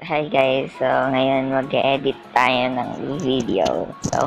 Hi guys, so ngayon mag-edit tayo ng video. So,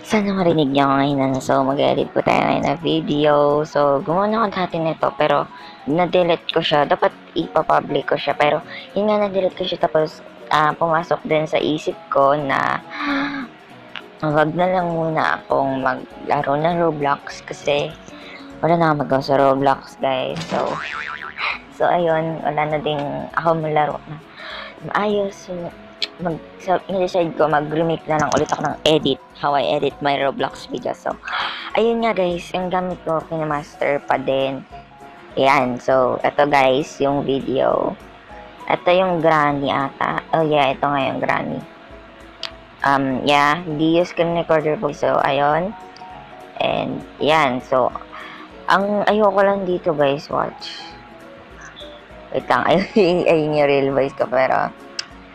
sana marinig niyo ako ngayon. So, mag-edit po tayo ngayon ng video. So, gumawa na ako dati nito pero na-delete ko siya. Dapat ipapublic ko siya pero yun nga na-delete ko siya tapos pumasok din sa isip ko na wag na lang muna akong maglaro ng Roblox kasi wala na akong magawa sa Roblox guys. So ayun, wala na ding ako malaro na maayos. So, decide ko mag-remake na lang ulit ako ng edit, how I edit my Roblox video. So, ayun nga guys, yung gamit ko, kinamaster pa din. Ayan, so, ito guys, yung video. Ito yung granny ata. Oh yeah, ito nga yung granny. Yeah, hindi use screen recorder po. So, ayun. And, yan, so, ang ayoko lang dito guys, watch. Wait lang, ayun yung real voice ko, pero,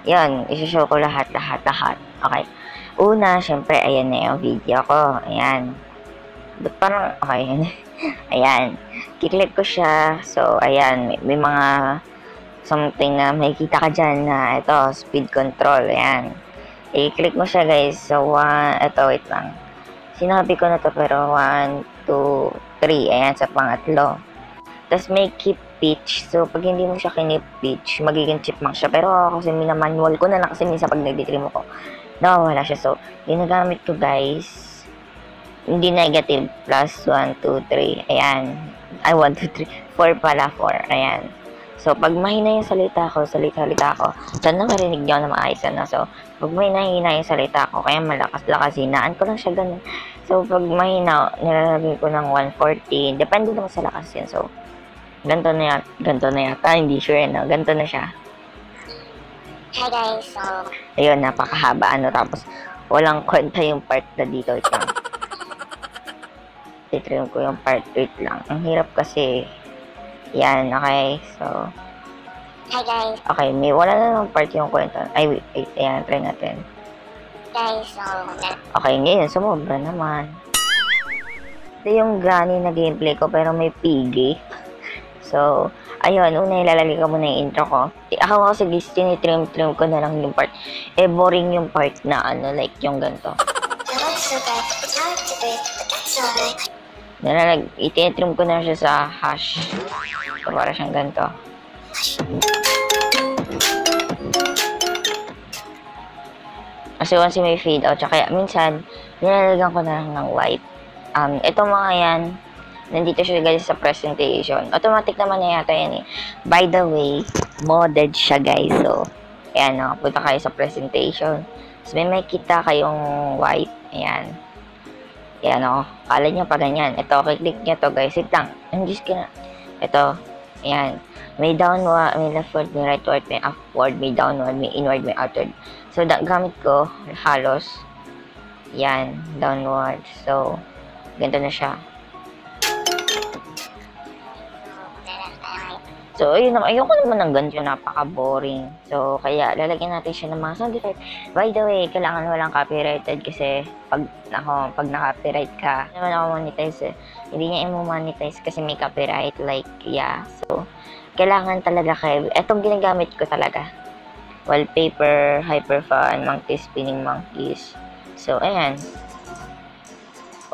yun, isi-show ko lahat. Okay. Una, syempre, ayan na yung video ko. Ayan. But parang, okay. Ayan. Kiklik ko siya. So, ayan, may mga something na makikita ka dyan na, ito, speed control. Ayan. I-click mo siya, guys. So, ito, wait lang. Sinabi ko na to, pero 1, 2, 3. Ayan, sa pangatlo. Tapos may keep pitch. So, pag hindi mo siya kinip-pitch, magiging chipmunk siya. Pero kasi minamanual ko na lang kasi minsan pag nag-trim ko, nawawala siya. So, ginagamit ko guys, hindi negative, plus 1, 2, 3. Ayan. Ay, 1, 2, 3. 4 pala, 4. Ayan. So, pag mahina yung salita ko, sana marinig niyo na maayos na. So, pag may nahina yung salita ko, kaya malakas-lakas, hinaan ko lang siya ganun. So, pag mahina, nilalagay ko ng 114. Depende naman sa lakas yan. So, ganito na yata, hindi sure na, ganito na siya. Hi guys, so, Ayun, napakahaba, tapos, walang kwenta yung part na dito, ito. Titrim ko yung part 8 lang. Ang hirap kasi, yan, okay, so, hi guys, okay, wala na lang part yung kwenta. Ay, wait, ayan, try natin. guys, so, Okay, ngayon, sumobra naman. Ito yung granny na gameplay ko, pero may piggy. So, ayun, una ilalagay ko muna yung intro ko. Ako kasi guys, tinitrim ko na lang yung part. Boring yung part na like yung ganito. Itinitrim ko na siya sa hash. So, para siyang ganito. Kasi once may fade out, kaya minsan, nilalagyan ko na lang ng white. Ito mga yan, nandito siya guys sa presentation. Automatic naman na yata yan eh. By the way, modded siya guys. So, ayan o, punta kayo sa presentation. So, may makita kayong white. Ayan. Ayan o, kala nyo pa ganyan. Ito, kiklik nyo to guys. Wait lang. Ito, ayan. May downward, may leftward, may rightward, may upward, may downward, may inward, may outward. So, gamit ko, halos, yan, downward. So, ganito na siya. So, ayun naman. Ayoko naman ng ganito. Napaka-boring. So, kaya lalagyan natin siya ng mga sound effect. By the way, kailangan walang copyrighted kasi pag na-copyright ka, hindi naman ako monetize. Hindi niya i-monetize kasi may copyright. Like, yeah. So, kailangan talaga kayo. Etong ginagamit ko talaga. Wallpaper, hyperfun, monkey spinning monkeys. So, ayan.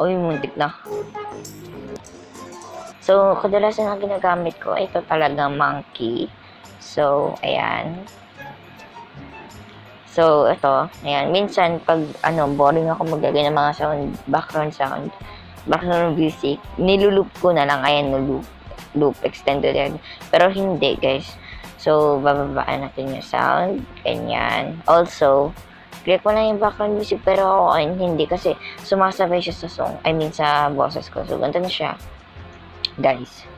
Uy, muntik na. So, kadalasan ang ginagamit ko, ito talaga monkey. So, ayan. So, ito, ayan. Minsan, pag, boring ako maglagay ng mga sound, background music, nilulup ko na lang, ayan, loop extended yan. Pero hindi, guys. So, bababaan natin yung sound, ganyan. Also, click ko lang yung background music, pero ako, hindi, kasi sumasabay siya sa song, sa boses ko. So, ganito na siya. Guys.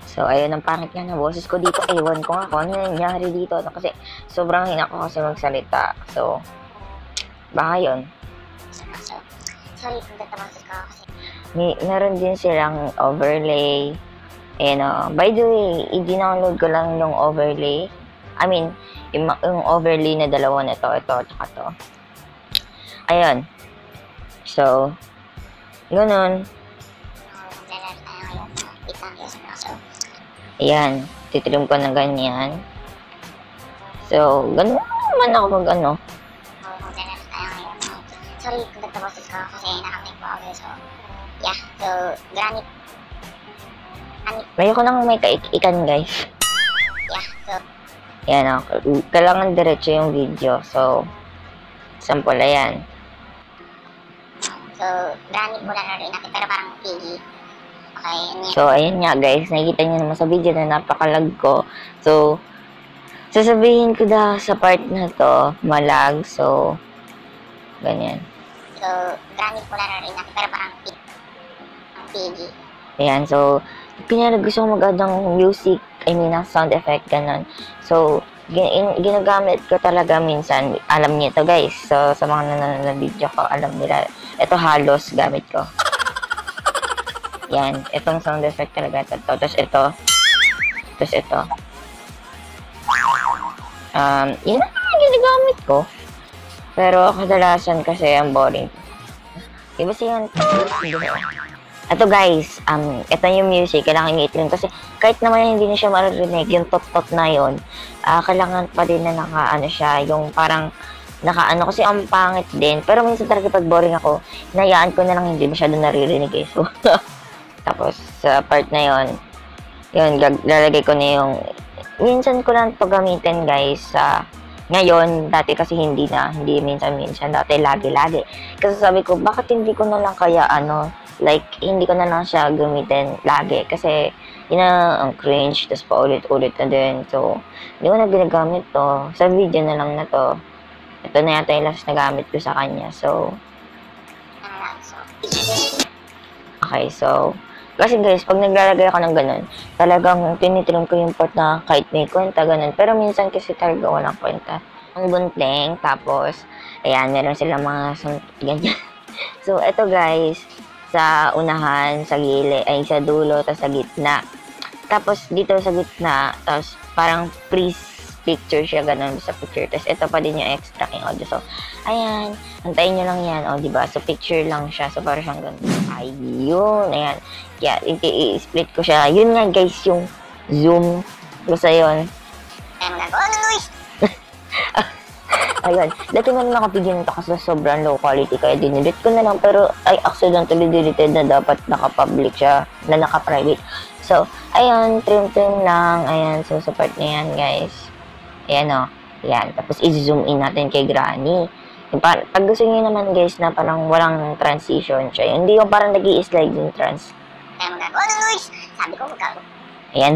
So, ayun, ang pangit nga na boses ko dito. Ewan ko nga kung ano nangyari dito. Kasi, sobrang hina ko kasi magsalita. So, baka yun. sorry kung boses ko kasi, Meron din silang overlay. By the way, i-download ko lang yung overlay. Yung overlay na dalawa na to. Ito, tsaka to. Ayun. So, ganun. Ayan, titrim ko ng ganyan. So, ganun naman ako mag ano. So, mag-generous tayo ngayon. Sorry kung nagtaboses ko kasi nakamit ko ako. So, yeah. So, granite. May ko nang may kaikikan, guys. Yeah. So, Ayan o. Kailangan diretso yung video. So, sample, ayan. so granite muna na rin natin pero parang piggy. Okay, and So, ayan nga guys, nakikita niyo naman sa video na napakalag ko. So, sasabihin ko na sa part na to, malag. So, ganyan. So, granite muna na rin natin pero parang piggy. Ayan, so, kunyari gusto ko mag-add ng music, I mean, ng sound effect, ganun. So, ginagamit ko talaga minsan, alam niyo to guys. So, sa mga nanonood ng video ko, alam nila, ito halos gamit ko. Yan, itong sound effect talaga ito. Tapos ito. Tapos ito. Yun ang ginagamit ko. Pero kadalasan kasi ang boring. Iba siya yan. Ito guys, ito yung music, kailangan i-trim kasi kahit naman hindi na siya maririnig, yung tot-tot na yun, kailangan pa din na naka-ano siya, yung parang naka-ano kasi ang pangit din. Pero minsan talaga pag boring ako, hinayaan ko na lang hindi masyado naririnig eh. So, tapos sa part na yun, lalagay ko na yung, minsan ko lang to gamitin guys sa ngayon, dati kasi hindi minsan, dati lagi. Kasi sabi ko, bakit hindi ko na lang kaya like, hindi ko na lang siya gamitin lagi. Kasi, yun na, ang cringe, tapos paulit-ulit na din. So, hindi ko na ginagamit to. Sa video na lang na to. Ito na yata yung last na gamit ko sa kanya. So, okay, so, kasi guys, pag naglalagay ako ng ganun, talagang tinitrim ko yung part na kahit may kwenta, ganun. Pero minsan kasi talaga walang kwenta. Ang bunting, tapos, ayan, meron silang mga ganyan. So, ito guys, sa unahan, sa gilid, ay sa dulo, tapos sa gitna. Tapos dito sa gitna, tapos parang freeze picture siya, ganun sa picture. Tapos ito pa din yung extra king audio. So, ayan, antayin nyo lang yan, o, diba? So, picture lang siya. So, parang siyang ganun. Ayun, ayan. Kaya, i-split ko siya. Yun nga, guys, yung zoom. Basta yun. Kaya magagawa ng noise! Ayun. Dati nga nakapigyan ito kasi sobrang low quality. Kaya dinelete ko na lang. Pero, ay, accidentally deleted na dapat naka-public siya. Na naka-private. So, ayun. Trim lang. Ayan. So, support na yan, guys. Ayan, o. Ayan. Tapos, i-zoom in natin kay Granny. Pag gusto nyo naman, guys, na parang walang transition siya. Hindi yung parang nag-i-slide yung trans. Kaya magagawa ng noise! Sabi ko magagawa. Ayan.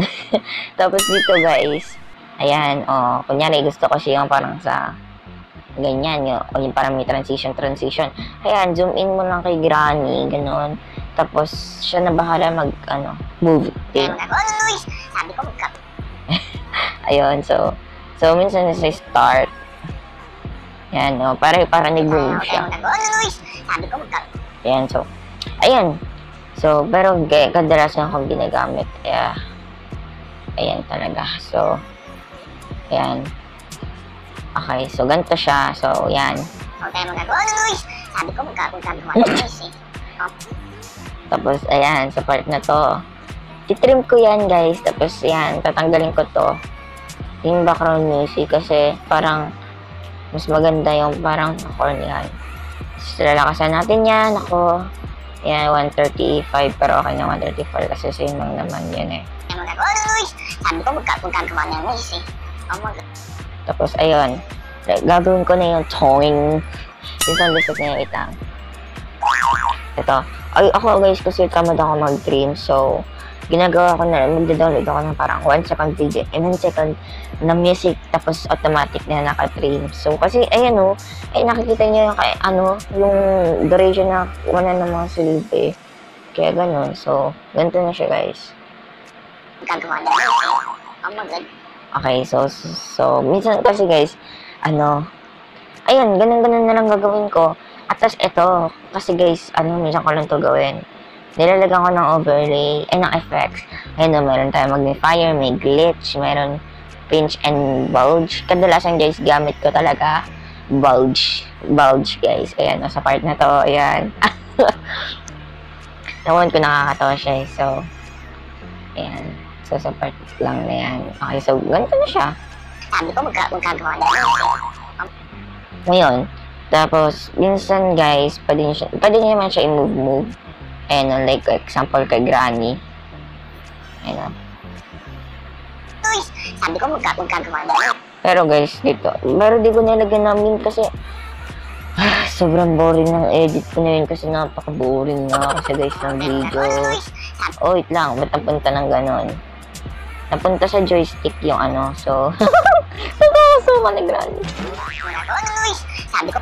Tapos dito, guys. Ayan, o. Kunyari, gusto ko siya yung parang sa ganyan, yung parang may transition. Ayan, zoom in mo lang kay Granny, gano'n. Tapos, siya na bahala move. Kaya magagawa ng noise! Sabi ko magagawa. Ayun, so minsan sa start, ayan, para nag-move siya. Kaya magagawa ng noise! Sabi ko magagawa. Ayan, so, ayan. So, pero kadalasan akong ginagamit. Kaya, ayan talaga. So, ayan. Okay, so ganito siya. So, yan. Kaya magagawa ng noise! Sabi ko magagawa ng noise eh. Tapos, ayan, sa part na to. Titrim ko yan, guys. Tapos, yan, tatanggalin ko to. Yung background music kasi parang mas maganda yung parang corny yan. So, lalakasan natin yan. Ako, yan, 135. Pero okay na 134 kasi same lang naman yan eh. Kaya magagawa ng noise! Sabi ko magagawa ng noise eh. Tapos, ayun. Gagawin ko na yung toing. Yung sound effect na yung itang. Ito. Ay, ako guys, kasi tamad ako mag-trim. So, ginagawa ko na, magda-download ako ng parang 1 second video and 1 second na music. Tapos, automatic na naka-trim. So, kasi, ayan o. Ay, nakikita niyo yung, yung duration na wala ng mga silbi. Kaya ganun. So, ganito na siya guys. Magagawa ng noise eh. Oh my god. Okay, so minsan kasi guys, ayun, ganun na lang gagawin ko. At tas ito, kasi guys, minsan ko lang to gawin. Nilalagyan ko ng overlay, ng effects. Ayun, meron tayo magnifier, may glitch, meron pinch and bulge. Kadalasan guys, gamit ko talaga bulge guys. Ayan, sa part na to, ayan. Nawan ko nakakatawa siya, so, ayan. So, sa part lang na yan. Okay, so, ganito na siya. Sabi ko, magkagawa na lang. Ngayon, tapos, minsan guys, pwede niya naman siya i-move. Ayan, like, example kay Granny. Ayan. Uy, sabi ko, magkagawa na lang. Pero guys, dito, pero di ko nilagyan namin kasi, sobrang boring ng edit ko na yun kasi napaka-boring nga kasi guys ng video. Oh, wait lang, ba't napunta ng ganon? Napunta sa joystick yung ano, so, nakakasama na Granny. Uy, sabi ko,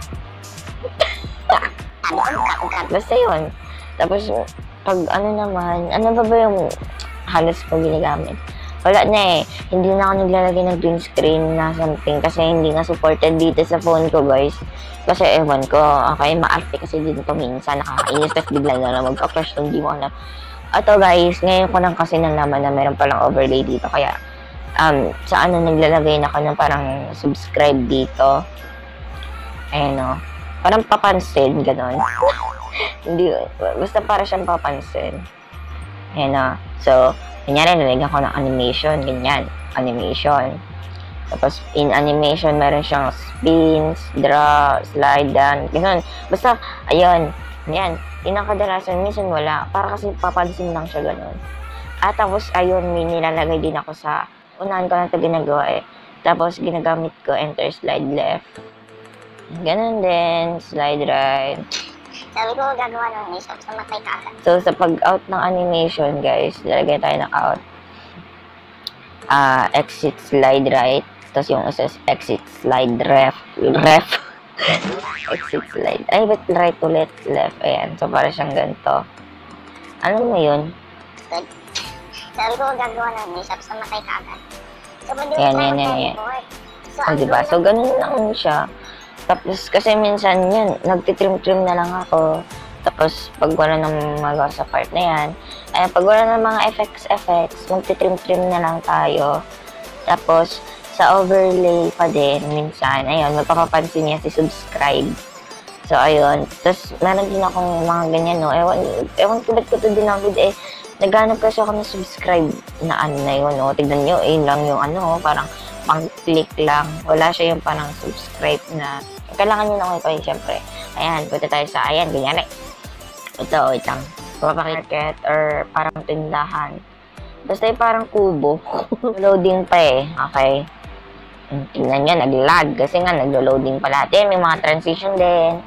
magkagawa. Basta yun. Tapos, pag ano naman, ano ba yung halos ko ginagamit? Wala na eh. Hindi na ako naglalagay ng green screen na something kasi hindi nga supported dito sa phone ko, guys. Kasi ewan ko, okay, maarte kasi dito minsan nakakainis tapos bigla na lang magka-crush nung di mo alam. Ato guys, ngayon ko lang kasi nalaman na meron palang overlay dito. Kaya, sa ano naglalagay na ako ng parang subscribe dito. Ayan o. Parang papansin, ganon. Hindi, basta para siyang papansin. Ayan o. So, kunyari, nalagyan ko ng animation, ganyan. Animation. Tapos, in animation, meron siyang spins, draw, slide down, ganun. Basta, ayun. Yan. Pinakadalasan, minsan wala. Para kasi papansin lang siya ganun. At tapos, ayun, may nilalagay din ako sa, unahan ko lang ito ginagawa eh. Tapos, ginagamit ko, enter, slide left. Ganun din, slide right. Sabi ko, gagawa ng isa, basta matay ka agad. So, sa pag-out ng animation, guys, lalagay tayo ng out. Exit, slide right. Tapos yung isa, exit, slide ref. Exit, slide. Ay, but right ulit, left. Ayan. So, para siyang ganito. Ano mo yun? Good. Sabi ko, gagawa ng isa, basta matay ka agad. So, pwede Yan, mo yan, tayo yan. teleport. So, Oh, diba? So, ganun lang siya. Tapos, kasi minsan yan, nagtitrim-trim na lang ako. Tapos, pag wala nang magawa sa part na yan, ay pag wala nang mga effects, magtitrim-trim na lang tayo. Tapos, sa overlay pa din, minsan, ayun, magpapapansin niya si subscribe. So, ayun. Tapos, meron din akong mga ganyan, no. Ewan ko ba't ko ito dinawid, eh. Naghanap kasi ako ng subscribe na ano na yun, no. Tignan nyo, yun lang yung ano, parang pang-click lang. Wala siya yung parang subscribe na, kailangan nyo na ko syempre. Ayan, punta tayo sa, ayan, ganyan eh. Ito, wait lang. Papamarket or parang tindahan. Basta yung parang kubo. Loading pa eh, okay. Tingnan nyo, nag-lag. Kasi nga, naglo-loading pa lahat. May mga transition din.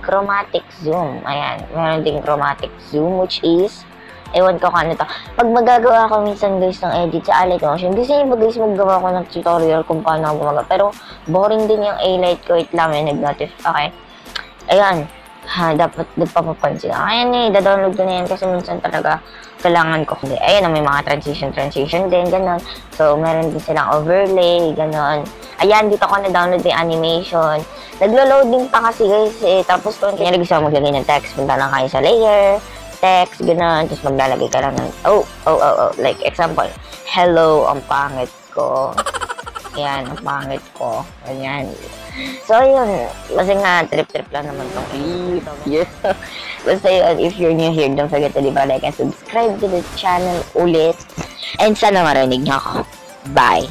Chromatic zoom. Ayan, meron din chromatic zoom, which is, ewan ko kung ano to. Pag magagawa ko minsan guys ng edit sa Alight Motion, gusto nyo ba guys maggawa ko ng tutorial kung paano ako gumagawa. Pero boring din yung A-Light ko. Wait lang, may nag-notif. Okay. Ayan. Dapat papapansin. Ayan eh, da-download ko na yan kasi minsan talaga kailangan ko. Ayan, may mga transition din, ganon. So, meron din silang overlay, ganon. Ayan, dito ko na-download yung animation. Naglo-loading pa kasi guys eh. Tapos kung kanya gusto mo maglagay ng text, punta lang kayo sa layer, text, ganon. Tapos maglalagay ka lang ng, like example, hello, ang pangit ko. Ayan, ang pangit ko. Ayan. So, yun. Kasi nga, trip-trip lang naman itong yeah. Basta yun, if you're new here, don't forget to leave a like and subscribe to the channel ulit. And sana marinig niyo ako. Bye!